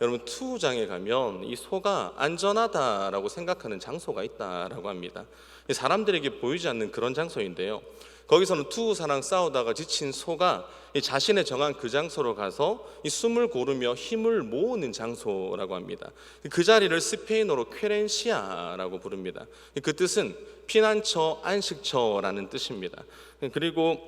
여러분, 투구장에 가면 이 소가 안전하다라고 생각하는 장소가 있다라고 합니다. 사람들에게 보이지 않는 그런 장소인데요, 거기서는 투구사랑 싸우다가 지친 소가 자신의 정한 그 장소로 가서 이 숨을 고르며 힘을 모으는 장소라고 합니다. 그 자리를 스페인어로 퀘렌시아라고 부릅니다. 그 뜻은 피난처, 안식처라는 뜻입니다. 그리고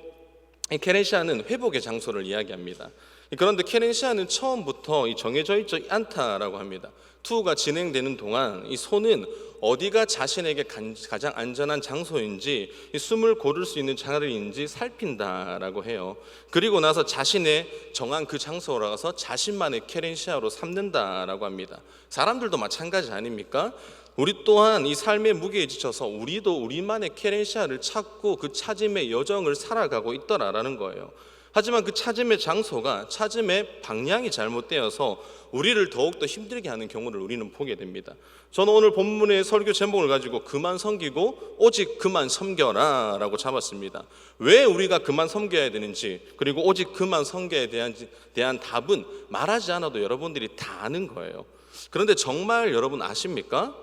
이 퀘렌시아는 회복의 장소를 이야기합니다. 그런데 퀘렌시아는 처음부터 정해져 있지 않다라고 합니다. 투구가 진행되는 동안 이 소는 어디가 자신에게 가장 안전한 장소인지, 숨을 고를 수 있는 자리인지 살핀다라고 해요. 그리고 나서 자신의 정한 그 장소로 가서 자신만의 퀘렌시아로 삼는다라고 합니다. 사람들도 마찬가지 아닙니까? 우리 또한 이 삶의 무게에 지쳐서 우리도 우리만의 퀘렌시아를 찾고 그 찾음의 여정을 살아가고 있더라라는 거예요. 하지만 그 찾음의 장소가, 찾음의 방향이 잘못되어서 우리를 더욱더 힘들게 하는 경우를 우리는 보게 됩니다. 저는 오늘 본문의 설교 제목을 가지고 그만 섬기고 오직 그만 섬겨라 라고 잡았습니다. 왜 우리가 그만 섬겨야 되는지, 그리고 오직 그만 섬겨에 대한 답은 말하지 않아도 여러분들이 다 아는 거예요. 그런데 정말 여러분 아십니까?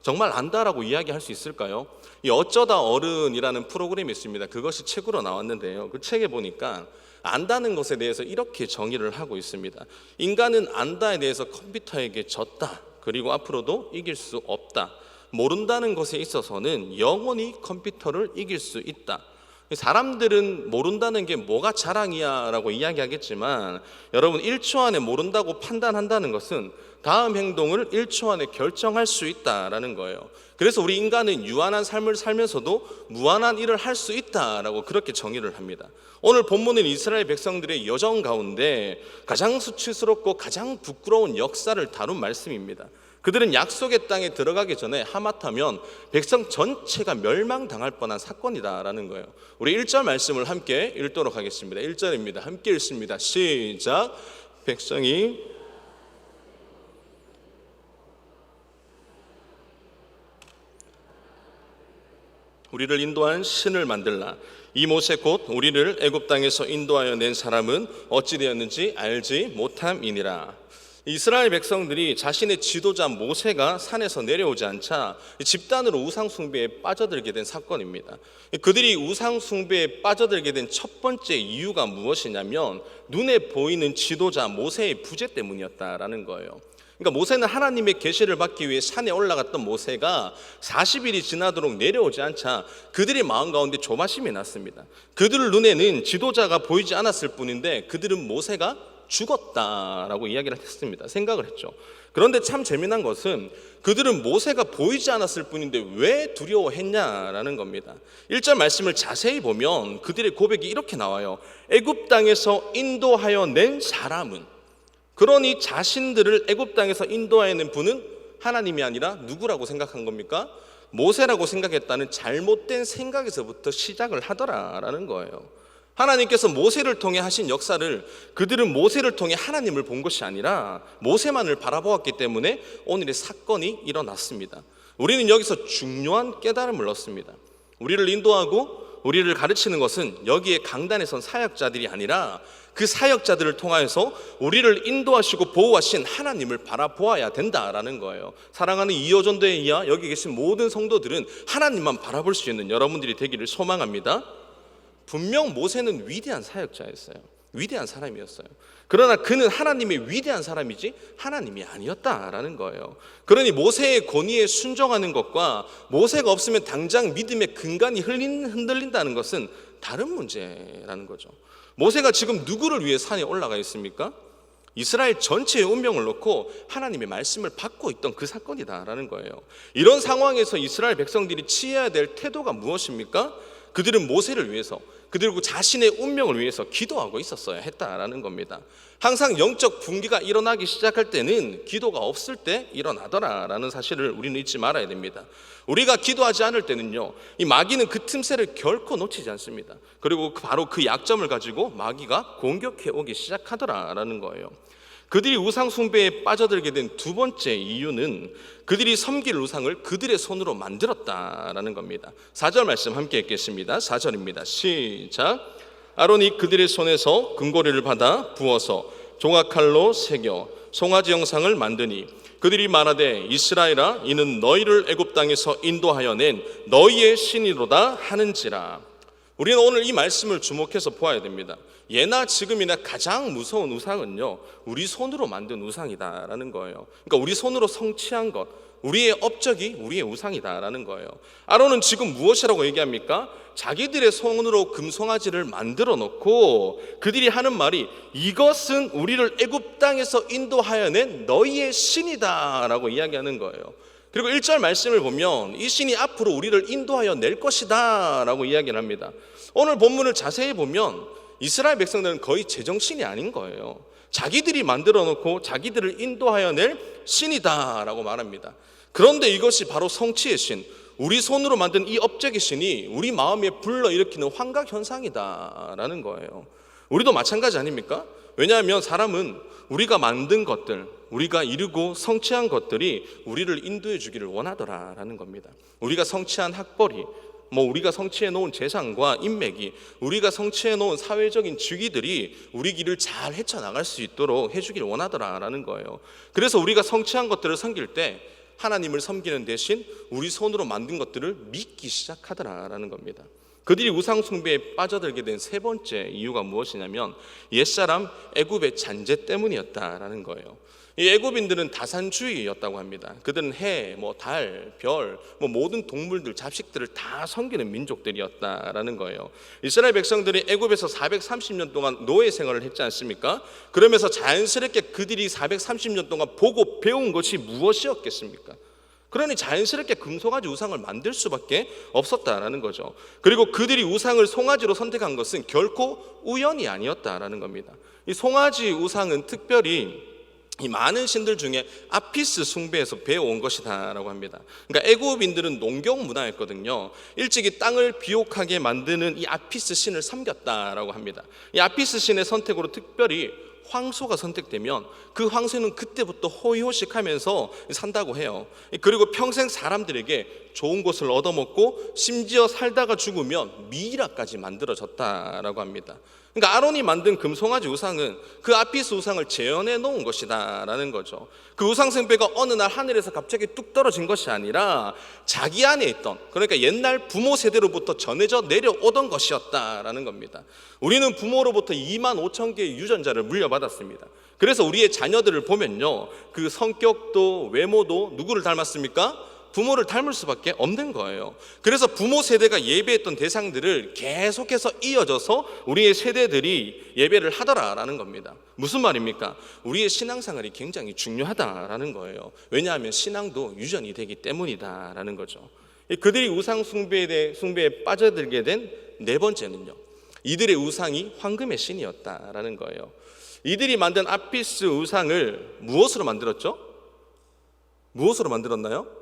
정말 안다라고 이야기할 수 있을까요? 이 어쩌다 어른이라는 프로그램이 있습니다. 그것이 책으로 나왔는데요, 그 책에 보니까 안다는 것에 대해서 이렇게 정의를 하고 있습니다. 인간은 안다에 대해서 컴퓨터에게 졌다, 그리고 앞으로도 이길 수 없다. 모른다는 것에 있어서는 영원히 컴퓨터를 이길 수 있다. 사람들은 모른다는 게 뭐가 자랑이야 라고 이야기하겠지만, 여러분 1초 안에 모른다고 판단한다는 것은 다음 행동을 1초 안에 결정할 수 있다라는 거예요. 그래서 우리 인간은 유한한 삶을 살면서도 무한한 일을 할 수 있다라고 그렇게 정의를 합니다. 오늘 본문은 이스라엘 백성들의 여정 가운데 가장 수치스럽고 가장 부끄러운 역사를 다룬 말씀입니다. 그들은 약속의 땅에 들어가기 전에 하마터면 백성 전체가 멸망당할 뻔한 사건이다라는 거예요. 우리 1절 말씀을 함께 읽도록 하겠습니다. 1절입니다. 함께 읽습니다. 시작. 백성이 우리를 인도한 신을 만들라. 이 모세 곧 우리를 애굽 땅에서 인도하여 낸 사람은 어찌 되었는지 알지 못함이니라. 이스라엘 백성들이 자신의 지도자 모세가 산에서 내려오지 않자 집단으로 우상 숭배에 빠져들게 된 사건입니다. 그들이 우상 숭배에 빠져들게 된 첫 번째 이유가 무엇이냐면 눈에 보이는 지도자 모세의 부재 때문이었다라는 거예요. 그러니까 모세는 하나님의 계시를 받기 위해 산에 올라갔던 모세가 40일이 지나도록 내려오지 않자 그들의 마음 가운데 조바심이 났습니다. 그들 눈에는 지도자가 보이지 않았을 뿐인데 그들은 모세가 죽었다라고 이야기를 했습니다. 생각을 했죠. 그런데 참 재미난 것은 그들은 모세가 보이지 않았을 뿐인데 왜 두려워했냐라는 겁니다. 1절 말씀을 자세히 보면 그들의 고백이 이렇게 나와요. 애굽 땅에서 인도하여 낸 사람은, 그러니 자신들을 애굽 땅에서 인도하여 낸 분은 하나님이 아니라 누구라고 생각한 겁니까? 모세라고 생각했다는 잘못된 생각에서부터 시작을 하더라라는 거예요. 하나님께서 모세를 통해 하신 역사를 그들은 모세를 통해 하나님을 본 것이 아니라 모세만을 바라보았기 때문에 오늘의 사건이 일어났습니다. 우리는 여기서 중요한 깨달음을 얻습니다. 우리를 인도하고 우리를 가르치는 것은 여기에 강단에 선 사역자들이 아니라 그 사역자들을 통하여서 우리를 인도하시고 보호하신 하나님을 바라보아야 된다라는 거예요. 사랑하는 이호전도회 이하 여기 계신 모든 성도들은 하나님만 바라볼 수 있는 여러분들이 되기를 소망합니다. 분명 모세는 위대한 사역자였어요. 위대한 사람이었어요. 그러나 그는 하나님의 위대한 사람이지 하나님이 아니었다라는 거예요. 그러니 모세의 권위에 순종하는 것과 모세가 없으면 당장 믿음의 근간이 흔들린다는 것은 다른 문제라는 거죠. 모세가 지금 누구를 위해 산에 올라가 있습니까? 이스라엘 전체의 운명을 놓고 하나님의 말씀을 받고 있던 그 사건이다라는 거예요. 이런 상황에서 이스라엘 백성들이 취해야 될 태도가 무엇입니까? 그들은 모세를 위해서, 그들고 자신의 운명을 위해서 기도하고 있었어야 했다라는 겁니다. 항상 영적 분기가 일어나기 시작할 때는 기도가 없을 때 일어나더라라는 사실을 우리는 잊지 말아야 됩니다. 우리가 기도하지 않을 때는요, 이 마귀는 그 틈새를 결코 놓치지 않습니다. 그리고 바로 그 약점을 가지고 마귀가 공격해 오기 시작하더라라는 거예요. 그들이 우상 숭배에 빠져들게 된 두 번째 이유는 그들이 섬길 우상을 그들의 손으로 만들었다라는 겁니다. 4절 말씀 함께 읽겠습니다. 4절입니다. 시작. 아론이 그들의 손에서 금고리를 받아 부어서 종아칼로 새겨 송아지 형상을 만드니 그들이 말하되 이스라엘아 이는 너희를 애굽 땅에서 인도하여 낸 너희의 신이로다 하는지라. 우리는 오늘 이 말씀을 주목해서 보아야 됩니다. 예나 지금이나 가장 무서운 우상은요, 우리 손으로 만든 우상이다라는 거예요. 그러니까 우리 손으로 성취한 것, 우리의 업적이 우리의 우상이다라는 거예요. 아론은 지금 무엇이라고 얘기합니까? 자기들의 손으로 금송아지를 만들어 놓고 그들이 하는 말이 이것은 우리를 애굽 땅에서 인도하여 낸 너희의 신이다라고 이야기하는 거예요. 그리고 1절 말씀을 보면 이 신이 앞으로 우리를 인도하여 낼 것이다 라고 이야기를 합니다. 오늘 본문을 자세히 보면 이스라엘 백성들은 거의 제정신이 아닌 거예요. 자기들이 만들어 놓고 자기들을 인도하여 낼 신이다 라고 말합니다. 그런데 이것이 바로 성취의 신, 우리 손으로 만든 이 업적의 신이 우리 마음에 불러일으키는 환각현상이다 라는 거예요. 우리도 마찬가지 아닙니까? 왜냐하면 사람은 우리가 만든 것들, 우리가 이루고 성취한 것들이 우리를 인도해 주기를 원하더라라는 겁니다. 우리가 성취한 학벌이, 우리가 성취해 놓은 재산과 인맥이, 우리가 성취해 놓은 사회적인 직위들이 우리 길을 잘 헤쳐나갈 수 있도록 해주기를 원하더라라는 거예요. 그래서 우리가 성취한 것들을 섬길 때 하나님을 섬기는 대신 우리 손으로 만든 것들을 믿기 시작하더라라는 겁니다. 그들이 우상 숭배에 빠져들게 된 세 번째 이유가 무엇이냐면 옛사람 애굽의 잔재 때문이었다라는 거예요. 이 애굽인들은 다산주의였다고 합니다. 그들은 해, 달, 별, 모든 동물들, 잡식들을 다 섬기는 민족들이었다라는 거예요. 이스라엘 백성들이 애굽에서 430년 동안 노예 생활을 했지 않습니까? 그러면서 자연스럽게 그들이 430년 동안 보고 배운 것이 무엇이었겠습니까? 그러니 자연스럽게 금송아지 우상을 만들 수밖에 없었다라는 거죠. 그리고 그들이 우상을 송아지로 선택한 것은 결코 우연이 아니었다라는 겁니다. 이 송아지 우상은 특별히 이 많은 신들 중에 아피스 숭배에서 배워온 것이다라고 합니다. 그러니까 애굽인들은 농경 문화였거든요. 일찍이 땅을 비옥하게 만드는 이 아피스 신을 섬겼다라고 합니다. 이 아피스 신의 선택으로 특별히 황소가 선택되면 그 황소는 그때부터 호의호식하면서 산다고 해요. 그리고 평생 사람들에게 좋은 것을 얻어먹고 심지어 살다가 죽으면 미이라까지 만들어졌다라고 합니다. 그러니까 아론이 만든 금송아지 우상은 그 아피스 우상을 재현해 놓은 것이다 라는 거죠. 그 우상 숭배가 어느 날 하늘에서 갑자기 뚝 떨어진 것이 아니라 자기 안에 있던, 그러니까 옛날 부모 세대로부터 전해져 내려오던 것이었다라는 겁니다. 우리는 부모로부터 2만 5천 개의 유전자를 물려받았습니다. 그래서 우리의 자녀들을 보면요, 그 성격도 외모도 누구를 닮았습니까? 부모를 닮을 수밖에 없는 거예요. 그래서 부모 세대가 예배했던 대상들을 계속해서 이어져서 우리의 세대들이 예배를 하더라라는 겁니다. 무슨 말입니까? 우리의 신앙생활이 굉장히 중요하다라는 거예요. 왜냐하면 신앙도 유전이 되기 때문이다라는 거죠. 그들이 우상 숭배에 빠져들게 된 네 번째는요, 이들의 우상이 황금의 신이었다라는 거예요. 이들이 만든 아피스 우상을 무엇으로 만들었죠? 무엇으로 만들었나요?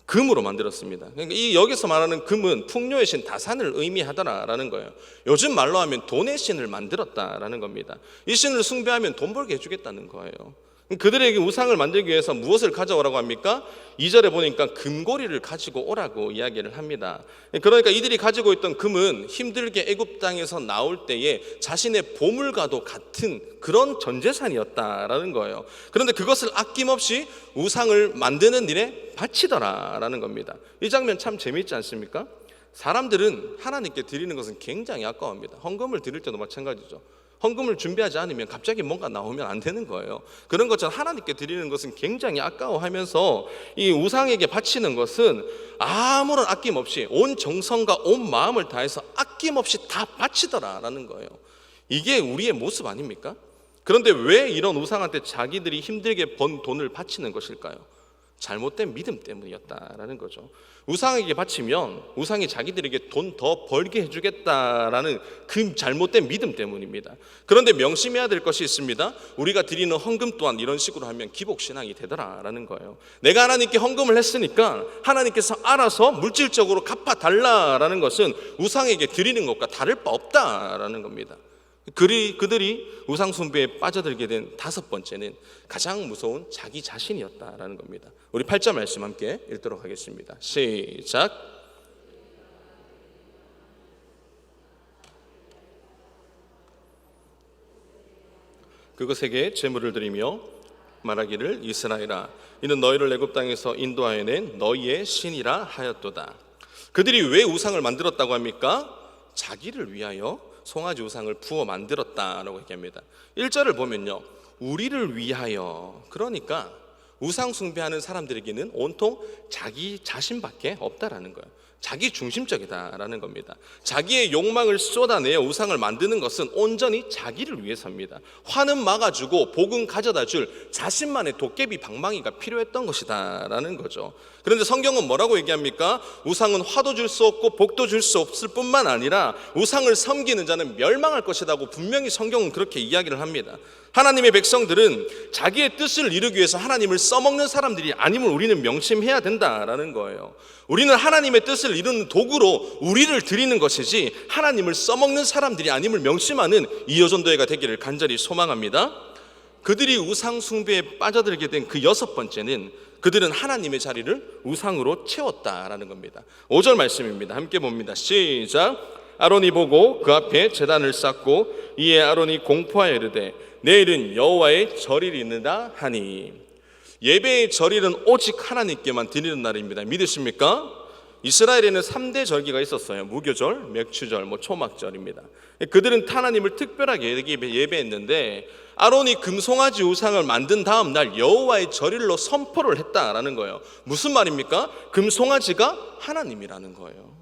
금으로 만들었습니다. 그러니까 여기서 말하는 금은 풍요의 신 다산을 의미하더라라는 거예요. 요즘 말로 하면 돈의 신을 만들었다라는 겁니다. 이 신을 숭배하면 돈 벌게 해주겠다는 거예요. 그들에게 우상을 만들기 위해서 무엇을 가져오라고 합니까? 2절에 보니까 금고리를 가지고 오라고 이야기를 합니다. 그러니까 이들이 가지고 있던 금은 힘들게 애굽 땅에서 나올 때에 자신의 보물과도 같은 그런 전재산이었다라는 거예요. 그런데 그것을 아낌없이 우상을 만드는 일에 바치더라라는 겁니다. 이 장면 참 재미있지 않습니까? 사람들은 하나님께 드리는 것은 굉장히 아까워합니다. 헌금을 드릴 때도 마찬가지죠. 헌금을 준비하지 않으면 갑자기 뭔가 나오면 안 되는 거예요. 그런 것처럼 하나님께 드리는 것은 굉장히 아까워하면서 이 우상에게 바치는 것은 아무런 아낌없이 온 정성과 온 마음을 다해서 아낌없이 다 바치더라라는 거예요. 이게 우리의 모습 아닙니까? 그런데 왜 이런 우상한테 자기들이 힘들게 번 돈을 바치는 것일까요? 잘못된 믿음 때문이었다라는 거죠. 우상에게 바치면 우상이 자기들에게 돈 더 벌게 해주겠다라는 그 잘못된 믿음 때문입니다. 그런데 명심해야 될 것이 있습니다. 우리가 드리는 헌금 또한 이런 식으로 하면 기복신앙이 되더라라는 거예요. 내가 하나님께 헌금을 했으니까 하나님께서 알아서 물질적으로 갚아달라라는 것은 우상에게 드리는 것과 다를 바 없다라는 겁니다. 그들이 우상 숭배에 빠져들게 된 다섯 번째는 가장 무서운 자기 자신이었다라는 겁니다. 우리 8절 말씀 함께 읽도록 하겠습니다. 시작. 그것에게 제물을 드리며 말하기를 이스라엘아 이는 너희를 애굽 땅에서 인도하여 낸 너희의 신이라 하였도다. 그들이 왜 우상을 만들었다고 합니까? 자기를 위하여 송아지 우상을 부어 만들었다라고 얘기합니다. 1절을 보면요, 우리를 위하여, 그러니까 우상 숭배하는 사람들에게는 온통 자기 자신밖에 없다라는 거예요. 자기 중심적이다라는 겁니다. 자기의 욕망을 쏟아내어 우상을 만드는 것은 온전히 자기를 위해서입니다. 화는 막아주고 복은 가져다 줄 자신만의 도깨비 방망이가 필요했던 것이다라는 거죠. 그런데 성경은 뭐라고 얘기합니까? 우상은 화도 줄 수 없고 복도 줄 수 없을 뿐만 아니라 우상을 섬기는 자는 멸망할 것이라고 분명히 성경은 그렇게 이야기를 합니다. 하나님의 백성들은 자기의 뜻을 이루기 위해서 하나님을 써먹는 사람들이 아님을 우리는 명심해야 된다라는 거예요. 우리는 하나님의 뜻을 이루는 도구로 우리를 드리는 것이지 하나님을 써먹는 사람들이 아님을 명심하는 이여전도회가 되기를 간절히 소망합니다. 그들이 우상 숭배에 빠져들게 된 그 6번째는 그들은 하나님의 자리를 우상으로 채웠다라는 겁니다. 5절 말씀입니다. 함께 봅니다. 시작. 아론이 보고 그 앞에 제단을 쌓고 이에 아론이 공포하여 이르되 내일은 여호와의 절일이니라 하니. 예배의 절일은 오직 하나님께만 드리는 날입니다. 믿으십니까? 이스라엘에는 3대 절기가 있었어요. 무교절, 맥추절, 초막절입니다. 그들은 하나님을 특별하게 예배했는데 아론이 금송아지 우상을 만든 다음 날 여호와의 절일로 선포를 했다라는 거예요. 무슨 말입니까? 금송아지가 하나님이라는 거예요.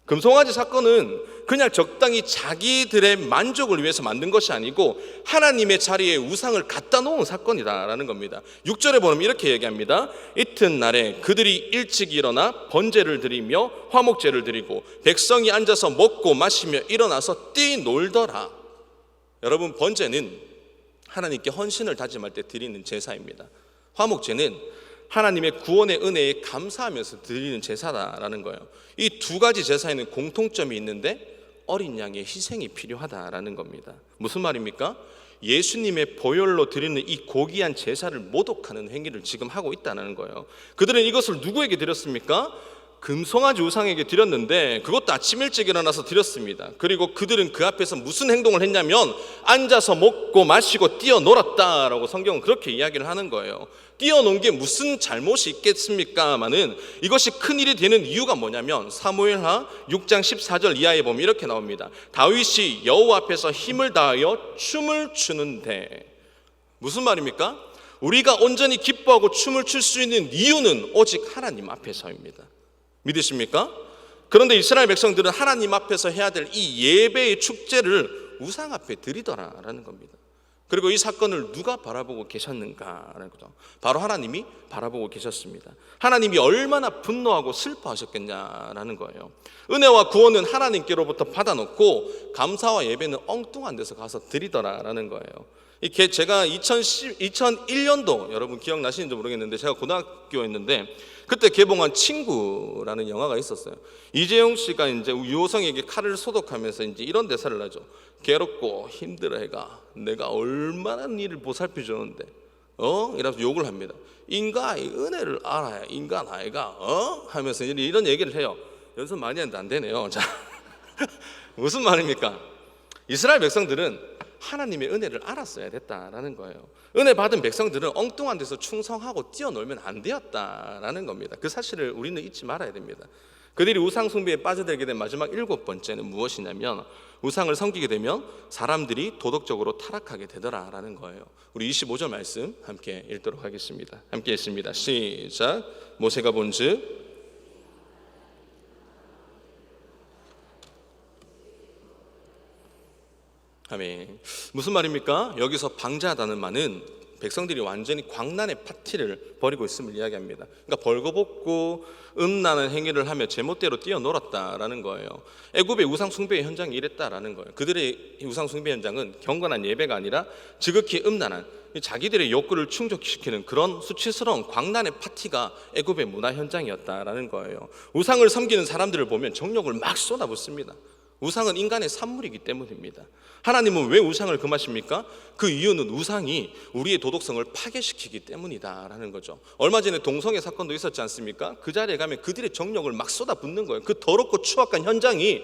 금송아지 사건은 그냥 적당히 자기들의 만족을 위해서 만든 것이 아니고 하나님의 자리에 우상을 갖다 놓은 사건이다라는 겁니다. 6절에 보면 이렇게 얘기합니다. 이튿날에 그들이 일찍 일어나 번제를 드리며 화목제를 드리고 백성이 앉아서 먹고 마시며 일어나서 뛰놀더라. 여러분, 번제는 하나님께 헌신을 다짐할 때 드리는 제사입니다. 화목제는 하나님의 구원의 은혜에 감사하면서 드리는 제사다라는 거예요. 이 두 가지 제사에는 공통점이 있는데 어린 양의 희생이 필요하다라는 겁니다. 무슨 말입니까? 예수님의 보혈로 드리는 이 고귀한 제사를 모독하는 행위를 지금 하고 있다는 거예요. 그들은 이것을 누구에게 드렸습니까? 금송아지 우상에게 드렸는데 그것도 아침 일찍 일어나서 드렸습니다. 그리고 그들은 그 앞에서 무슨 행동을 했냐면 앉아서 먹고 마시고 뛰어놀았다라고 성경은 그렇게 이야기를 하는 거예요. 뛰어논 게 무슨 잘못이 있겠습니까마는 이것이 큰일이 되는 이유가 뭐냐면 사무엘하 6장 14절 이하에 보면 이렇게 나옵니다. 다윗이 여호와 앞에서 힘을 다하여 춤을 추는데, 무슨 말입니까? 우리가 온전히 기뻐하고 춤을 출 수 있는 이유는 오직 하나님 앞에서입니다. 믿으십니까? 그런데 이스라엘 백성들은 하나님 앞에서 해야 될 이 예배의 축제를 우상 앞에 드리더라라는 겁니다. 그리고 이 사건을 누가 바라보고 계셨는가라는 거죠. 바로 하나님이 바라보고 계셨습니다. 하나님이 얼마나 분노하고 슬퍼하셨겠냐라는 거예요. 은혜와 구원은 하나님께로부터 받아놓고 감사와 예배는 엉뚱한 데서 가서 드리더라라는 거예요. 이게 제가 2001년도 여러분 기억나시는지 모르겠는데 제가 고등학교였는데 그때 개봉한 친구라는 영화가 있었어요. 이재용 씨가 이제 유호성에게 칼을 소독하면서 이제 이런 대사를 하죠. 괴롭고 힘들어해가 내가 얼마나 니를 보살펴 주는데 이라면서 욕을 합니다. 인간의 은혜를 알아야 인간 아이가 하면서 이런 얘기를 해요. 연습 많이 했는데 안 되네요. 자, 무슨 말입니까? 이스라엘 백성들은 하나님의 은혜를 알았어야 됐다라는 거예요. 은혜 받은 백성들은 엉뚱한 데서 충성하고 뛰어놀면 안 되었다라는 겁니다. 그 사실을 우리는 잊지 말아야 됩니다. 그들이 우상 숭배에 빠져들게 된 마지막 7번째는 무엇이냐면 우상을 섬기게 되면 사람들이 도덕적으로 타락하게 되더라라는 거예요. 우리 25절 말씀 함께 읽도록 하겠습니다. 함께 읽습니다. 시작. 모세가 본즉 아멘. 무슨 말입니까? 여기서 방자하다는 말은 백성들이 완전히 광란의 파티를 벌이고 있음을 이야기합니다. 그러니까 벌거벗고 음란한 행위를 하며 제멋대로 뛰어놀았다라는 거예요. 애굽의 우상 숭배의 현장이 이랬다라는 거예요. 그들의 우상 숭배 현장은 경건한 예배가 아니라 지극히 음란한 자기들의 욕구를 충족시키는 그런 수치스러운 광란의 파티가 애굽의 문화 현장이었다라는 거예요. 우상을 섬기는 사람들을 보면 정욕을 막 쏟아붓습니다. 우상은 인간의 산물이기 때문입니다. 하나님은 왜 우상을 금하십니까? 그 이유는 우상이 우리의 도덕성을 파괴시키기 때문이다라는 거죠. 얼마 전에 동성애 사건도 있었지 않습니까? 그 자리에 가면 그들의 정욕을 막 쏟아붓는 거예요. 그 더럽고 추악한 현장이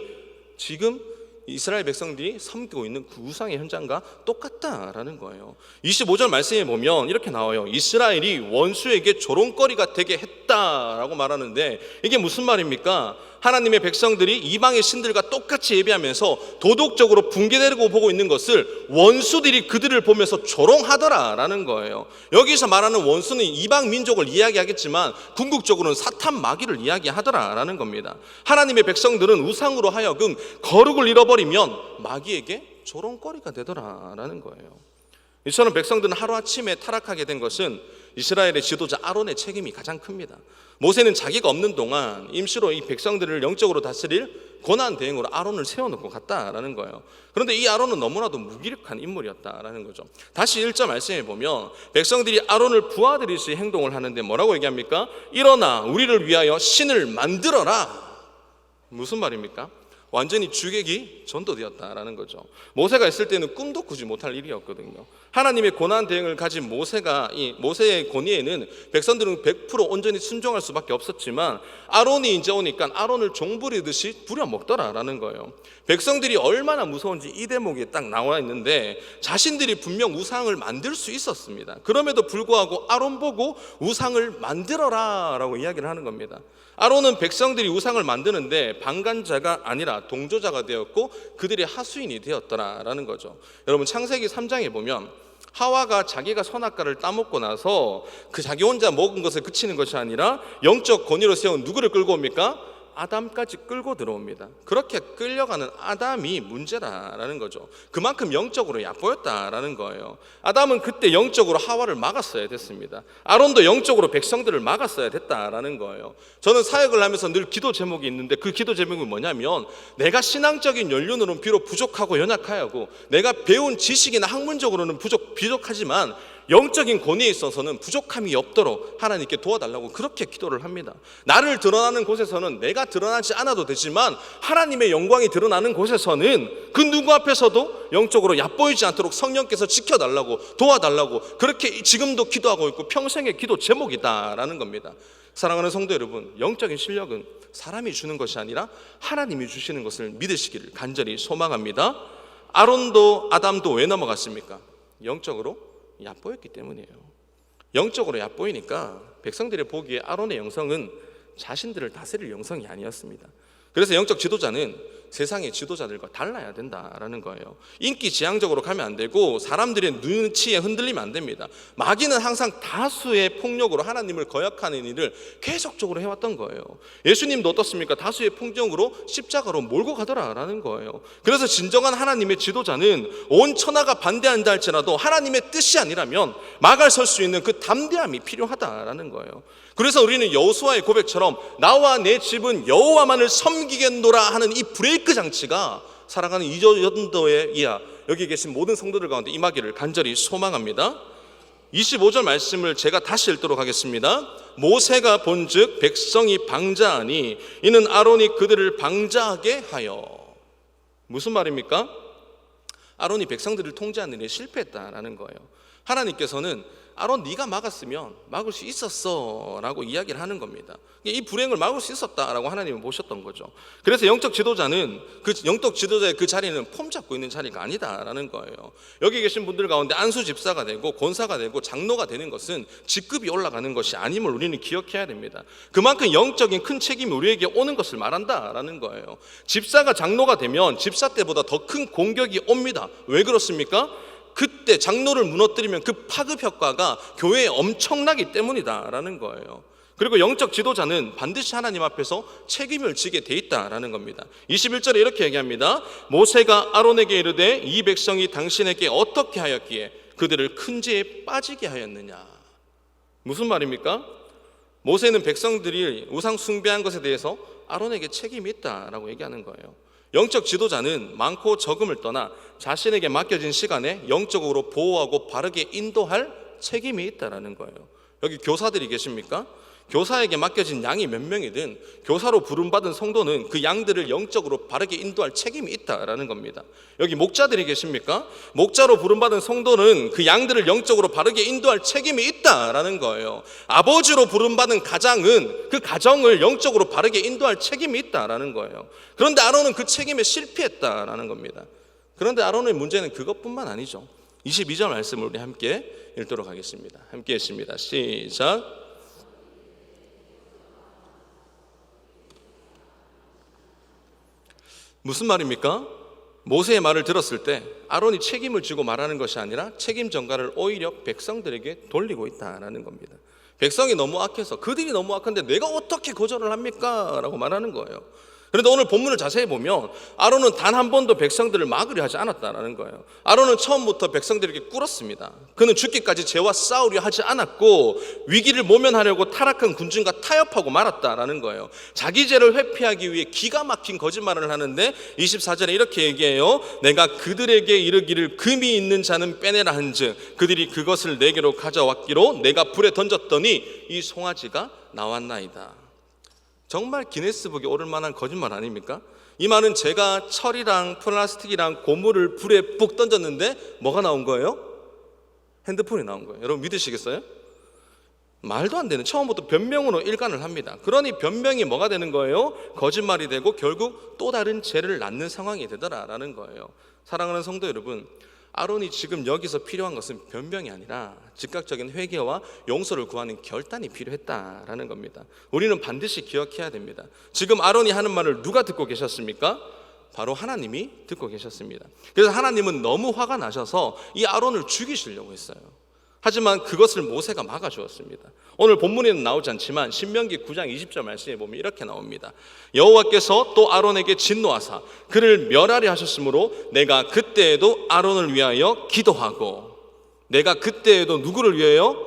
지금 이스라엘 백성들이 섬기고 있는 그 우상의 현장과 똑같다라는 거예요. 25절 말씀에 보면 이렇게 나와요. 이스라엘이 원수에게 조롱거리가 되게 했다라고 말하는데 이게 무슨 말입니까? 하나님의 백성들이 이방의 신들과 똑같이 예배하면서 도덕적으로 붕괴되고 보고 있는 것을 원수들이 그들을 보면서 조롱하더라라는 거예요. 여기서 말하는 원수는 이방 민족을 이야기하겠지만 궁극적으로는 사탄 마귀를 이야기하더라라는 겁니다. 하나님의 백성들은 우상으로 하여금 거룩을 잃어버리면 마귀에게 조롱거리가 되더라라는 거예요. 이처럼 백성들은 하루아침에 타락하게 된 것은 이스라엘의 지도자 아론의 책임이 가장 큽니다. 모세는 자기가 없는 동안 임시로 이 백성들을 영적으로 다스릴 고난 대행으로 아론을 세워놓고 갔다라는 거예요. 그런데 이 아론은 너무나도 무기력한 인물이었다라는 거죠. 다시 1절 말씀해 보면 백성들이 아론을 부하들이시 행동을 하는데 뭐라고 얘기합니까? 일어나 우리를 위하여 신을 만들어라. 무슨 말입니까? 완전히 주객이 전도되었다라는 거죠. 모세가 있을 때는 꿈도 꾸지 못할 일이었거든요. 하나님의 고난 대행을 가진 이 모세의 권위에는 백성들은 100% 온전히 순종할 수밖에 없었지만 아론이 이제 오니까 아론을 종부리듯이 부려먹더라라는 거예요. 백성들이 얼마나 무서운지 이 대목에 딱 나와 있는데 자신들이 분명 우상을 만들 수 있었습니다. 그럼에도 불구하고 아론 보고 우상을 만들어라 라고 이야기를 하는 겁니다. 아론은 백성들이 우상을 만드는데 방관자가 아니라 동조자가 되었고 그들의 하수인이 되었더라라는 거죠. 여러분 창세기 3장에 보면 하와가 자기가 선악과를 따먹고 나서 그 자기 혼자 먹은 것에 그치는 것이 아니라 영적 권위로 세운 누구를 끌고 옵니까? 아담까지 끌고 들어옵니다. 그렇게 끌려가는 아담이 문제라는 거죠. 그만큼 영적으로 얕보였다라는 거예요. 아담은 그때 영적으로 하와를 막았어야 됐습니다. 아론도 영적으로 백성들을 막았어야 됐다라는 거예요. 저는 사역을 하면서 늘 기도 제목이 있는데 그 기도 제목이 뭐냐면 내가 신앙적인 연륜으로는 비록 부족하고 연약하고 내가 배운 지식이나 학문적으로는 부족하지만 영적인 권위에 있어서는 부족함이 없도록 하나님께 도와달라고 그렇게 기도를 합니다. 나를 드러나는 곳에서는 내가 드러나지 않아도 되지만 하나님의 영광이 드러나는 곳에서는 그 누구 앞에서도 영적으로 얕보이지 않도록 성령께서 지켜달라고 도와달라고 그렇게 지금도 기도하고 있고 평생의 기도 제목이다라는 겁니다. 사랑하는 성도 여러분, 영적인 실력은 사람이 주는 것이 아니라 하나님이 주시는 것을 믿으시기를 간절히 소망합니다. 아론도 아담도 왜 넘어갔습니까? 영적으로 얕보였기 때문이에요. 영적으로 얕보이니까 백성들이 보기에 아론의 영성은 자신들을 다스릴 영성이 아니었습니다. 그래서 영적 지도자는 세상의 지도자들과 달라야 된다라는 거예요. 인기지향적으로 가면 안 되고 사람들의 눈치에 흔들리면 안 됩니다. 마귀는 항상 다수의 폭력으로 하나님을 거역하는 일을 계속적으로 해왔던 거예요. 예수님도 어떻습니까? 다수의 폭력으로 십자가로 몰고 가더라라는 거예요. 그래서 진정한 하나님의 지도자는 온 천하가 반대한다 할지라도 하나님의 뜻이 아니라면 막을 설 수 있는 그 담대함이 필요하다라는 거예요. 그래서 우리는 여호수아의 고백처럼 나와 내 집은 여호와만을 섬기겠노라 하는 이 브레이크 장치가 살아가는 이전도의 이하 여기 계신 모든 성도들 가운데 임하기를 간절히 소망합니다. 25절 말씀을 제가 다시 읽도록 하겠습니다. 모세가 본즉 백성이 방자하니 이는 아론이 그들을 방자하게 하여. 무슨 말입니까? 아론이 백성들을 통제하는 일에 실패했다라는 거예요. 하나님께서는 아론 네가 막았으면 막을 수 있었어 라고 이야기를 하는 겁니다. 이 불행을 막을 수 있었다라고 하나님은 보셨던 거죠. 그래서 영적 지도자의 그 자리는 폼 잡고 있는 자리가 아니다라는 거예요. 여기 계신 분들 가운데 안수 집사가 되고 권사가 되고 장로가 되는 것은 직급이 올라가는 것이 아님을 우리는 기억해야 됩니다. 그만큼 영적인 큰 책임이 우리에게 오는 것을 말한다라는 거예요. 집사가 장로가 되면 집사 때보다 더 큰 공격이 옵니다. 왜 그렇습니까? 그때 장로를 무너뜨리면 그 파급 효과가 교회에 엄청나기 때문이다라는 거예요. 그리고 영적 지도자는 반드시 하나님 앞에서 책임을 지게 돼 있다라는 겁니다. 21절에 이렇게 얘기합니다. 모세가 아론에게 이르되 이 백성이 당신에게 어떻게 하였기에 그들을 큰 죄에 빠지게 하였느냐. 무슨 말입니까? 모세는 백성들이 우상 숭배한 것에 대해서 아론에게 책임이 있다라고 얘기하는 거예요. 영적 지도자는 많고 적음을 떠나 자신에게 맡겨진 시간에 영적으로 보호하고 바르게 인도할 책임이 있다라는 거예요. 여기 교사들이 계십니까? 교사에게 맡겨진 양이 몇 명이든 교사로 부름받은 성도는 그 양들을 영적으로 바르게 인도할 책임이 있다라는 겁니다. 여기 목자들이 계십니까? 목자로 부름받은 성도는 그 양들을 영적으로 바르게 인도할 책임이 있다라는 거예요. 아버지로 부름받은 가장은 그 가정을 영적으로 바르게 인도할 책임이 있다라는 거예요. 그런데 아론은 그 책임에 실패했다라는 겁니다. 그런데 아론의 문제는 그것뿐만 아니죠. 22절 말씀을 우리 함께 읽도록 하겠습니다. 함께 읽습니다. 시작. 무슨 말입니까? 모세의 말을 들었을 때 아론이 책임을 지고 말하는 것이 아니라 책임 전가를 오히려 백성들에게 돌리고 있다는 겁니다. 백성이 너무 악해서, 그들이 너무 악한데 내가 어떻게 거절을 합니까? 라고 말하는 거예요. 그런데 오늘 본문을 자세히 보면 아론은 단 한 번도 백성들을 막으려 하지 않았다는 거예요. 아론은 처음부터 백성들에게 꿇었습니다. 그는 죽기까지 죄와 싸우려 하지 않았고 위기를 모면하려고 타락한 군중과 타협하고 말았다라는 거예요. 자기 죄를 회피하기 위해 기가 막힌 거짓말을 하는데 24절에 이렇게 얘기해요. 내가 그들에게 이르기를 금이 있는 자는 빼내라 한즉 그들이 그것을 내게로 가져왔기로 내가 불에 던졌더니 이 송아지가 나왔나이다. 정말 기네스북에 오를 만한 거짓말 아닙니까? 이 말은 제가 철이랑 플라스틱이랑 고무를 불에 푹 던졌는데 뭐가 나온 거예요? 핸드폰이 나온 거예요. 여러분 믿으시겠어요? 말도 안 되는, 처음부터 변명으로 일관을 합니다. 그러니 변명이 뭐가 되는 거예요? 거짓말이 되고 결국 또 다른 죄를 낳는 상황이 되더라라는 거예요. 사랑하는 성도 여러분, 아론이 지금 여기서 필요한 것은 변명이 아니라 즉각적인 회개와 용서를 구하는 결단이 필요했다라는 겁니다. 우리는 반드시 기억해야 됩니다. 지금 아론이 하는 말을 누가 듣고 계셨습니까? 바로 하나님이 듣고 계셨습니다. 그래서 하나님은 너무 화가 나셔서 이 아론을 죽이시려고 했어요. 하지만 그것을 모세가 막아주었습니다. 오늘 본문에는 나오지 않지만 신명기 9장 20절 말씀에 보면 이렇게 나옵니다. 여호와께서 또 아론에게 진노하사 그를 멸하려 하셨으므로 내가 그때에도 아론을 위하여 기도하고, 내가 그때에도 누구를 위하여?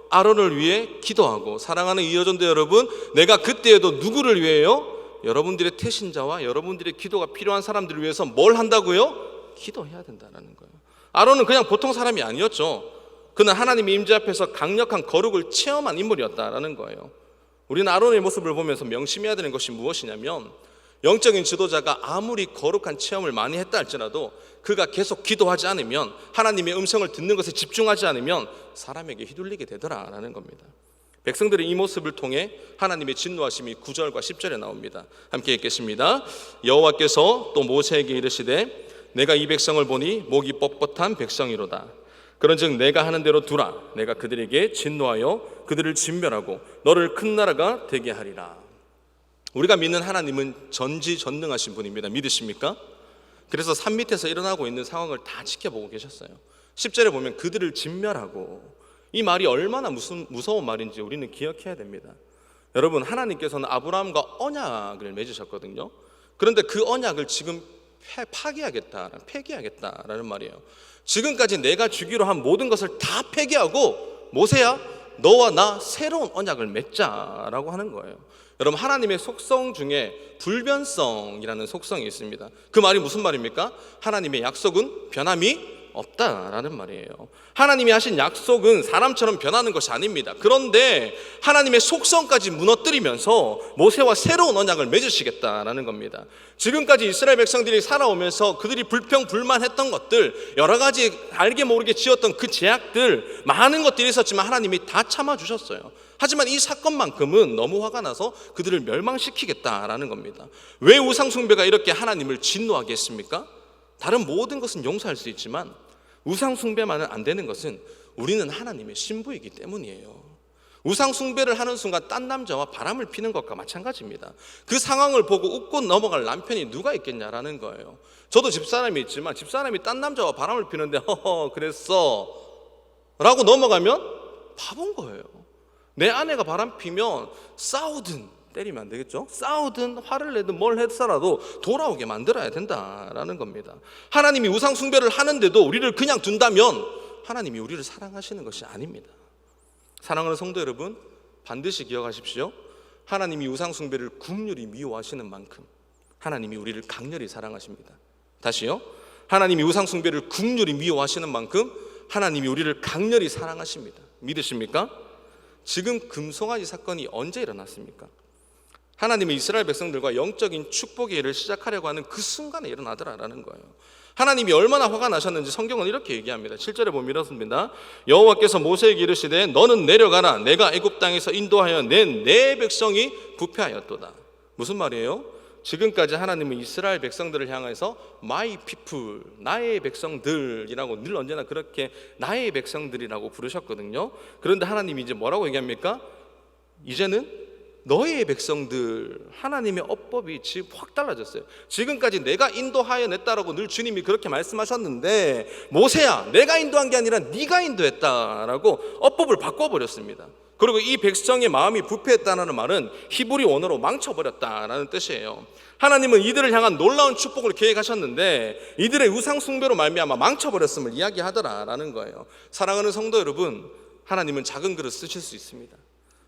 아론을 위해 기도하고. 사랑하는 이여전도 여러분, 내가 그때에도 누구를 위하여? 여러분들의 태신자와 여러분들의 기도가 필요한 사람들을 위해서 뭘 한다고요? 기도해야 된다는 거예요. 아론은 그냥 보통 사람이 아니었죠. 그는 하나님의 임재 앞에서 강력한 거룩을 체험한 인물이었다라는 거예요. 우리는 아론의 모습을 보면서 명심해야 되는 것이 무엇이냐면, 영적인 지도자가 아무리 거룩한 체험을 많이 했다 할지라도 그가 계속 기도하지 않으면, 하나님의 음성을 듣는 것에 집중하지 않으면 사람에게 휘둘리게 되더라라는 겁니다. 백성들의 이 모습을 통해 하나님의 진노하심이 9절과 10절에 나옵니다. 함께 읽겠습니다. 여호와께서 또 모세에게 이르시되 내가 이 백성을 보니 목이 뻣뻣한 백성이로다. 그런즉 내가 하는 대로 두라. 내가 그들에게 진노하여 그들을 진멸하고 너를 큰 나라가 되게 하리라. 우리가 믿는 하나님은 전지전능하신 분입니다. 믿으십니까? 그래서 산 밑에서 일어나고 있는 상황을 다 지켜보고 계셨어요. 10절에 보면 그들을 진멸하고, 이 말이 얼마나 무서운 말인지 우리는 기억해야 됩니다. 여러분, 하나님께서는 아브라함과 언약을 맺으셨거든요. 그런데 그 언약을 지금 폐기하겠다라는 말이에요. 지금까지 내가 주기로 한 모든 것을 다 폐기하고 모세야 너와 나 새로운 언약을 맺자라고 하는 거예요. 여러분, 하나님의 속성 중에 불변성이라는 속성이 있습니다. 그 말이 무슨 말입니까? 하나님의 약속은 변함이 없다라는 말이에요. 하나님이 하신 약속은 사람처럼 변하는 것이 아닙니다. 그런데 하나님의 속성까지 무너뜨리면서 모세와 새로운 언약을 맺으시겠다라는 겁니다. 지금까지 이스라엘 백성들이 살아오면서 그들이 불평불만했던 것들, 여러 가지 알게 모르게 지었던 그 죄악들, 많은 것들이 있었지만 하나님이 다 참아주셨어요. 하지만 이 사건만큼은 너무 화가 나서 그들을 멸망시키겠다라는 겁니다. 왜 우상숭배가 이렇게 하나님을 진노하게 했습니까? 다른 모든 것은 용서할 수 있지만 우상숭배만은 안 되는 것은 우리는 하나님의 신부이기 때문이에요. 우상숭배를 하는 순간 딴 남자와 바람을 피는 것과 마찬가지입니다. 그 상황을 보고 웃고 넘어갈 남편이 누가 있겠냐라는 거예요. 저도 집사람이 있지만 집사람이 딴 남자와 바람을 피는데 허허 그랬어 라고 넘어가면 바본 거예요. 내 아내가 바람 피면 싸우든, 때리면 안 되겠죠? 싸우든 화를 내든 뭘 했더라도 돌아오게 만들어야 된다라는 겁니다. 하나님이 우상 숭배를 하는데도 우리를 그냥 둔다면 하나님이 우리를 사랑하시는 것이 아닙니다. 사랑하는 성도 여러분, 반드시 기억하십시오. 하나님이 우상 숭배를 긍휼히 미워하시는 만큼 하나님이 우리를 강렬히 사랑하십니다. 다시요. 하나님이 우상 숭배를 긍휼히 미워하시는 만큼 하나님이 우리를 강렬히 사랑하십니다. 믿으십니까? 지금 금송아지 사건이 언제 일어났습니까? 하나님이 이스라엘 백성들과 영적인 축복의 일을 시작하려고 하는 그 순간에 일어나더라라는 거예요. 하나님이 얼마나 화가 나셨는지 성경은 이렇게 얘기합니다. 7절에 보면 이렇습니다. 여호와께서 모세에게 이르시되 너는 내려가라. 내가 애굽 땅에서 인도하여 낸 내 백성이 부패하였도다. 무슨 말이에요? 지금까지 하나님은 이스라엘 백성들을 향해서 My people, 나의 백성들이라고 늘 언제나 그렇게 나의 백성들이라고 부르셨거든요. 그런데 하나님이 이제 뭐라고 얘기합니까? 이제는 너의 백성들, 하나님의 어법이 지금 확 달라졌어요. 지금까지 내가 인도하여 냈다라고 늘 주님이 그렇게 말씀하셨는데, 모세야 내가 인도한 게 아니라 네가 인도했다라고 어법을 바꿔버렸습니다. 그리고 이 백성의 마음이 부패했다는 말은 히브리 원어로 망쳐버렸다라는 뜻이에요. 하나님은 이들을 향한 놀라운 축복을 계획하셨는데 이들의 우상 숭배로 말미암아 망쳐버렸음을 이야기하더라라는 거예요. 사랑하는 성도 여러분, 하나님은 작은 그릇 쓰실 수 있습니다.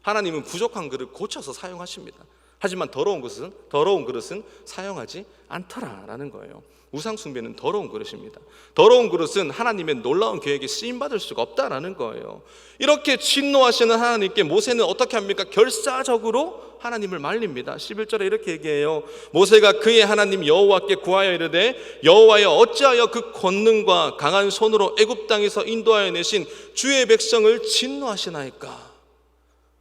하나님은 부족한 그릇 고쳐서 사용하십니다. 하지만 더러운 그릇은 사용하지 않더라라는 거예요. 우상 숭배는 더러운 그릇입니다. 더러운 그릇은 하나님의 놀라운 계획에 쓰임받을 수가 없다라는 거예요. 이렇게 진노하시는 하나님께 모세는 어떻게 합니까? 결사적으로 하나님을 말립니다. 11절에 이렇게 얘기해요. 모세가 그의 하나님 여호와께 구하여 이르되 여호와여 어찌하여 그 권능과 강한 손으로 애굽 땅에서 인도하여 내신 주의 백성을 진노하시나이까?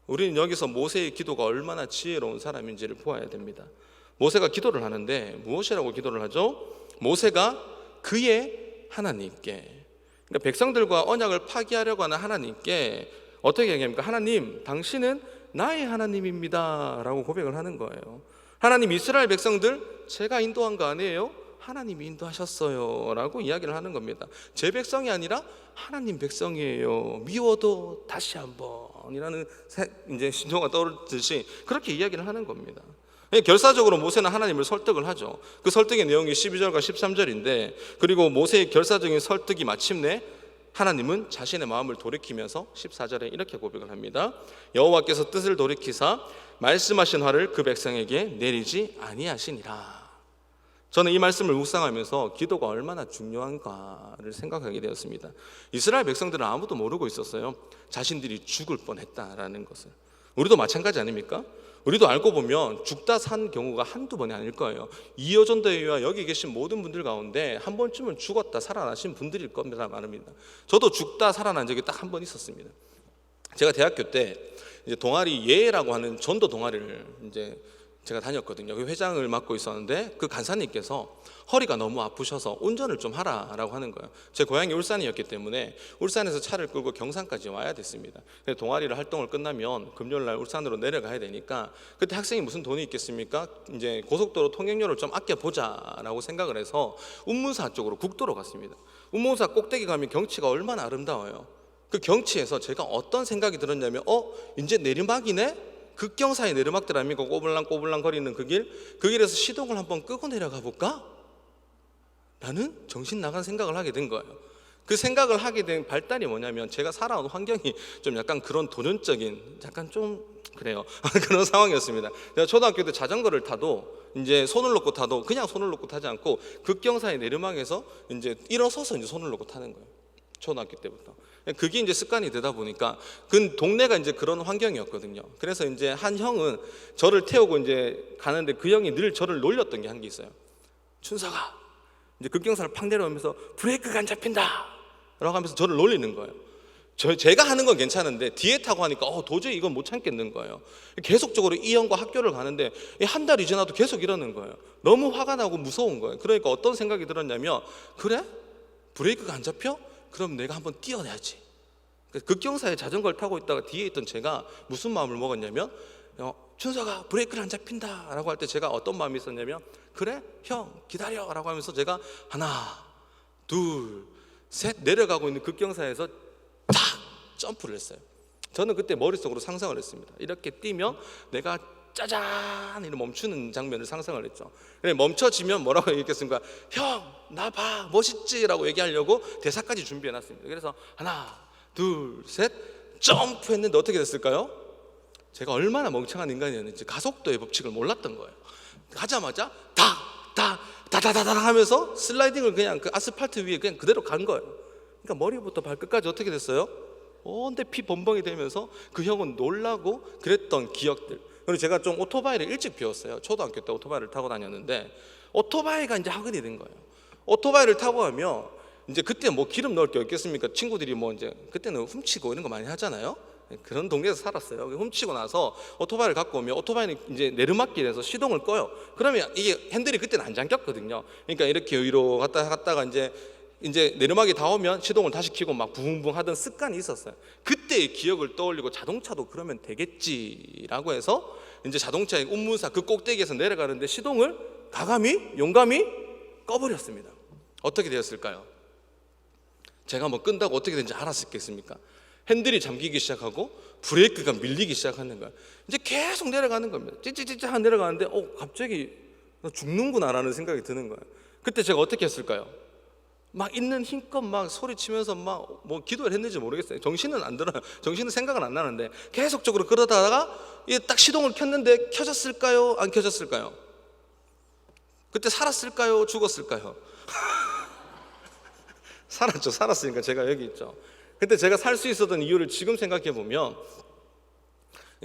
우리는 여기서 모세의 기도가 얼마나 지혜로운 사람인지를 보아야 됩니다. 모세가 기도를 하는데 무엇이라고 기도를 하죠? 모세가 그의 하나님께, 그러니까 백성들과 언약을 파기하려고 하는 하나님께 어떻게 얘기합니까? 하나님, 당신은 나의 하나님입니다 라고 고백을 하는 거예요. 하나님, 이스라엘 백성들 제가 인도한 거 아니에요? 하나님이 인도하셨어요 라고 이야기를 하는 겁니다. 제 백성이 아니라 하나님 백성이에요. 미워도 다시 한번이라는 이제 신조가 떠오르듯이 그렇게 이야기를 하는 겁니다. 결사적으로 모세는 하나님을 설득을 하죠. 그 설득의 내용이 12절과 13절인데, 그리고 모세의 결사적인 설득이 마침내 하나님은 자신의 마음을 돌이키면서 14절에 이렇게 고백을 합니다. 여호와께서 뜻을 돌이키사 말씀하신 화를 그 백성에게 내리지 아니하시니라. 저는 이 말씀을 묵상하면서 기도가 얼마나 중요한가를 생각하게 되었습니다. 이스라엘 백성들은 아무도 모르고 있었어요. 자신들이 죽을 뻔했다라는 것을. 우리도 마찬가지 아닙니까? 우리도 알고 보면 죽다 산 경우가 한두 번이 아닐 거예요. 이여전도회와 여기 계신 모든 분들 가운데 한 번쯤은 죽었다 살아나신 분들일 겁니다. 말입니다. 저도 죽다 살아난 적이 딱 한 번 있었습니다. 제가 대학교 때 이제 동아리 예라고 하는 전도 동아리를 이제 제가 다녔거든요. 그 회장을 맡고 있었는데 그 간사님께서 허리가 너무 아프셔서 운전을 좀 하라라고 하는 거예요. 제 고향이 울산이었기 때문에 울산에서 차를 끌고 경산까지 와야 됐습니다. 그래서 동아리를 활동을 끝나면 금요일 날 울산으로 내려가야 되니까, 그때 학생이 무슨 돈이 있겠습니까? 이제 고속도로 통행료를 좀 아껴보자라고 생각을 해서 운문사 쪽으로 국도로 갔습니다. 운문사 꼭대기 가면 경치가 얼마나 아름다워요. 그 경치에서 제가 어떤 생각이 들었냐면 이제 내리막이네? 극경사의 내리막들 아닙니까? 꼬불랑꼬불랑 거리는 그 길에서 시동을 한번 끄고 내려가 볼까? 라는 정신 나간 생각을 하게 된 거예요. 그 생각을 하게 된 발단이 뭐냐면, 제가 살아온 환경이 좀 약간 그런 도전적인, 약간 좀 그래요. 그런 상황이었습니다. 제가 초등학교 때 자전거를 타도 이제 손을 놓고 타도 그냥 손을 놓고 타지 않고 극경사의 내리막에서 이제 일어서서 이제 손을 놓고 타는 거예요. 초등학교 때부터. 그게 이제 습관이 되다 보니까 그 동네가 이제 그런 환경이었거든요. 그래서 이제 한 형은 저를 태우고 이제 가는데 그 형이 늘 저를 놀렸던 게 한 게 있어요. 춘석아, 이제 급경사를 팍 내려오면서 브레이크가 안 잡힌다 라고 하면서 저를 놀리는 거예요. 제가 하는 건 괜찮은데 뒤에 타고 하니까 도저히 이건 못 참겠는 거예요. 계속적으로 이 형과 학교를 가는데 한 달이 지나도 계속 이러는 거예요. 너무 화가 나고 무서운 거예요. 그러니까 어떤 생각이 들었냐면, 그래? 브레이크가 안 잡혀? 그럼 내가 한번 뛰어내야지. 급경사에 자전거를 타고 있다가 뒤에 있던 제가 무슨 마음을 먹었냐면, 춘석아 브레이크를 안 잡힌다 라고 할 때 제가 어떤 마음이 있었냐면, 그래? 형 기다려 라고 하면서 제가 하나 둘 셋 내려가고 있는 급경사에서 탁 점프를 했어요. 저는 그때 머릿속으로 상상을 했습니다. 이렇게 뛰면 내가 짜잔 이렇게 멈추는 장면을 상상을 했죠. 멈춰지면 뭐라고 얘기했습니까? 형 나 봐 멋있지 라고 얘기하려고 대사까지 준비해 놨습니다. 그래서 하나 둘 셋 점프했는데 어떻게 됐을까요? 제가 얼마나 멍청한 인간이었는지 가속도의 법칙을 몰랐던 거예요. 가자마자 다다다다다 하면서 슬라이딩을 그냥 그 아스팔트 위에 그냥 그대로 간 거예요. 그러니까 머리부터 발끝까지 어떻게 됐어요? 온데 피 범벅이 되면서 그 형은 놀라고 그랬던 기억들. 그리고 제가 좀 오토바이를 일찍 배웠어요. 초등학교 때 오토바이를 타고 다녔는데 오토바이가 이제 학원이 된 거예요. 오토바이를 타고 가면 이제 그때 뭐 기름 넣을 게 없겠습니까? 친구들이 뭐 이제 그때는 훔치고 이런 거 많이 하잖아요. 그런 동네에서 살았어요. 훔치고 나서 오토바이를 갖고 오면 오토바이는 이제 내리막길에서 시동을 꺼요. 그러면 이게 핸들이 그때는 안 잠겼거든요. 그러니까 이렇게 위로 갔다가 이제 내리막이 다 오면 시동을 다시 켜고 막 붕붕 하던 습관이 있었어요. 그때의 기억을 떠올리고 자동차도 그러면 되겠지라고 해서 이제 자동차의 운문사 그 꼭대기에서 내려가는데 시동을 용감히 꺼버렸습니다. 어떻게 되었을까요? 제가 뭐 끈다고 어떻게 되는지 알았겠습니까? 핸들이 잠기기 시작하고 브레이크가 밀리기 시작하는 거예요. 이제 계속 내려가는 겁니다. 찌찌찌찌 하고 내려가는데 갑자기 나 죽는구나라는 생각이 드는 거예요. 그때 제가 어떻게 했을까요? 막 있는 힘껏 막 소리치면서 막 뭐 기도를 했는지 모르겠어요. 정신은 안 들어요. 정신은 생각은 안 나는데 계속적으로 그러다가 이게 딱 시동을 켰는데 켜졌을까요? 안 켜졌을까요? 그때 살았을까요? 죽었을까요? 살았죠. 살았으니까 제가 여기 있죠. 그때 제가 살 수 있었던 이유를 지금 생각해 보면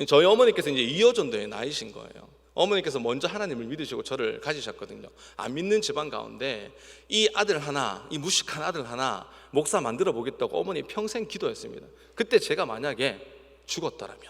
저희 어머니께서 이제 이어전도의 나이신 거예요. 어머니께서 먼저 하나님을 믿으시고 저를 가지셨거든요. 안 믿는 집안 가운데 이 아들 하나, 이 무식한 아들 하나 목사 만들어 보겠다고 어머니 평생 기도했습니다. 그때 제가 만약에 죽었더라면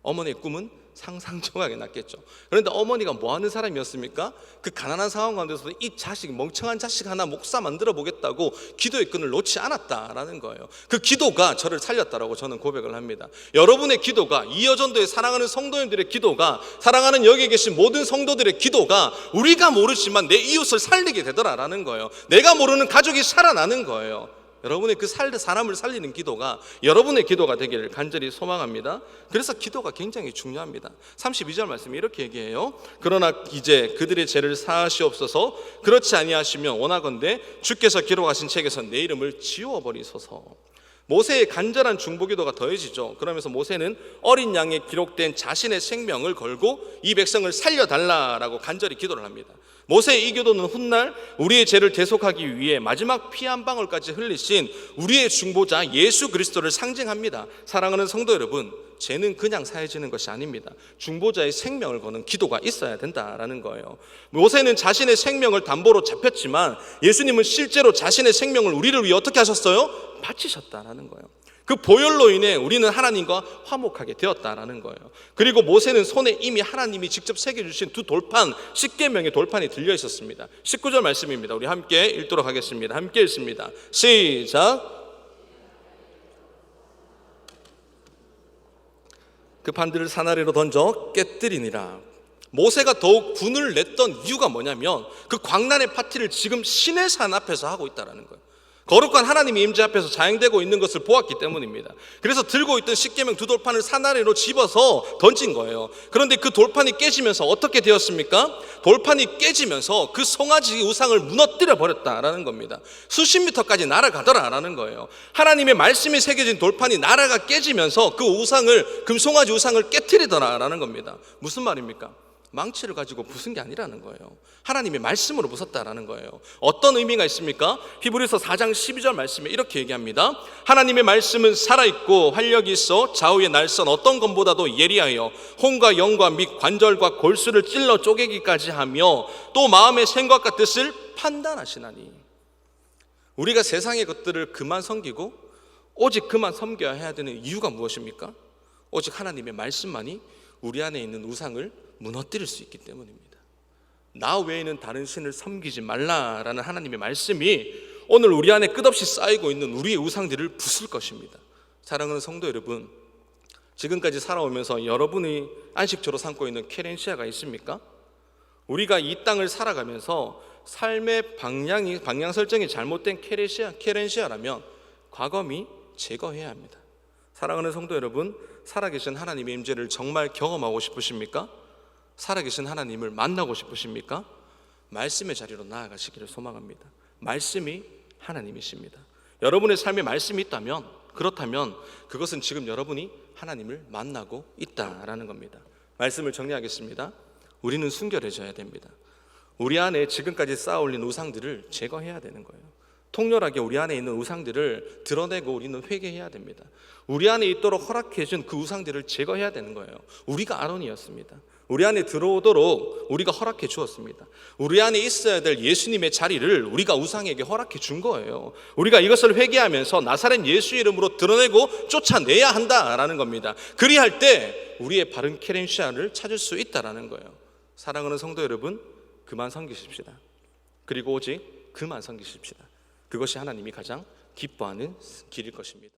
어머니의 꿈은 상상조각이 났겠죠. 그런데 어머니가 뭐 하는 사람이었습니까? 그 가난한 상황 가운데서 이 자식, 멍청한 자식 하나 목사 만들어 보겠다고 기도의 끈을 놓지 않았다라는 거예요. 그 기도가 저를 살렸다라고 저는 고백을 합니다. 여러분의 기도가, 이어전도에 사랑하는 성도님들의 기도가, 사랑하는 여기 계신 모든 성도들의 기도가 우리가 모르지만 내 이웃을 살리게 되더라라는 거예요. 내가 모르는 가족이 살아나는 거예요. 여러분의 그 사람을 살리는 기도가 여러분의 기도가 되기를 간절히 소망합니다. 그래서 기도가 굉장히 중요합니다. 32절 말씀이 이렇게 얘기해요. 그러나 이제 그들의 죄를 사하시옵소서. 그렇지 아니하시면 원하건대 주께서 기록하신 책에서 내 이름을 지워버리소서. 모세의 간절한 중보기도가 더해지죠. 그러면서 모세는 어린 양에 기록된 자신의 생명을 걸고 이 백성을 살려달라라고 간절히 기도를 합니다. 모세의 이 기도는 훗날 우리의 죄를 대속하기 위해 마지막 피 한 방울까지 흘리신 우리의 중보자 예수 그리스도를 상징합니다. 사랑하는 성도 여러분, 죄는 그냥 사해지는 것이 아닙니다. 중보자의 생명을 거는 기도가 있어야 된다라는 거예요. 모세는 자신의 생명을 담보로 잡혔지만 예수님은 실제로 자신의 생명을 우리를 위해 어떻게 하셨어요? 바치셨다라는 거예요. 그 보혈로 인해 우리는 하나님과 화목하게 되었다라는 거예요. 그리고 모세는 손에 이미 하나님이 직접 새겨주신 두 돌판, 십계명의 돌판이 들려 있었습니다. 19절 말씀입니다. 우리 함께 읽도록 하겠습니다. 함께 읽습니다. 시작. 그 판들을 산 아래로 던져 깨뜨리니라. 모세가 더욱 분을 냈던 이유가 뭐냐면 그 광란의 파티를 지금 신의 산 앞에서 하고 있다는 거예요. 거룩한 하나님의 임재 앞에서 자행되고 있는 것을 보았기 때문입니다. 그래서 들고 있던 십계명 두 돌판을 산 아래로 집어서 던진 거예요. 그런데 그 돌판이 깨지면서 어떻게 되었습니까? 돌판이 깨지면서 그 송아지 우상을 무너뜨려 버렸다라는 겁니다. 수십 미터까지 날아가더라라는 거예요. 하나님의 말씀이 새겨진 돌판이 날아가 깨지면서 그 우상을, 금송아지 우상을 깨트리더라라는 겁니다. 무슨 말입니까? 망치를 가지고 부순 게 아니라는 거예요. 하나님의 말씀으로 부쉈다라는 거예요. 어떤 의미가 있습니까? 히브리서 4장 12절 말씀에 이렇게 얘기합니다. 하나님의 말씀은 살아있고 활력이 있어 좌우의 날선 어떤 검보다도 예리하여 혼과 영과 및 관절과 골수를 찔러 쪼개기까지 하며 또 마음의 생각과 뜻을 판단하시나니. 우리가 세상의 것들을 그만 섬기고 오직 그만 섬겨야 해야 되는 이유가 무엇입니까? 오직 하나님의 말씀만이 우리 안에 있는 우상을 무너뜨릴 수 있기 때문입니다. 나 외에는 다른 신을 섬기지 말라라는 하나님의 말씀이 오늘 우리 안에 끝없이 쌓이고 있는 우리의 우상들을 부술 것입니다. 사랑하는 성도 여러분, 지금까지 살아오면서 여러분이 안식처로 삼고 있는 케렌시아가 있습니까? 우리가 이 땅을 살아가면서 삶의 방향 설정이 잘못된 케렌시아라면 과거미 제거해야 합니다. 사랑하는 성도 여러분, 살아계신 하나님의 임재를 정말 경험하고 싶으십니까? 살아계신 하나님을 만나고 싶으십니까? 말씀의 자리로 나아가시기를 소망합니다. 말씀이 하나님이십니다. 여러분의 삶에 말씀이 있다면, 그렇다면 그것은 지금 여러분이 하나님을 만나고 있다라는 겁니다. 말씀을 정리하겠습니다. 우리는 순결해져야 됩니다. 우리 안에 지금까지 쌓아올린 우상들을 제거해야 되는 거예요. 통렬하게 우리 안에 있는 우상들을 드러내고 우리는 회개해야 됩니다. 우리 안에 있도록 허락해 준 그 우상들을 제거해야 되는 거예요. 우리가 아론이었습니다. 우리 안에 들어오도록 우리가 허락해 주었습니다. 우리 안에 있어야 될 예수님의 자리를 우리가 우상에게 허락해 준 거예요. 우리가 이것을 회개하면서 나사렛 예수 이름으로 드러내고 쫓아내야 한다라는 겁니다. 그리할 때 우리의 바른 케렌시아를 찾을 수 있다라는 거예요. 사랑하는 성도 여러분, 그만 섬기십시다. 그리고 오직 그만 섬기십시다. 그것이 하나님이 가장 기뻐하는 길일 것입니다.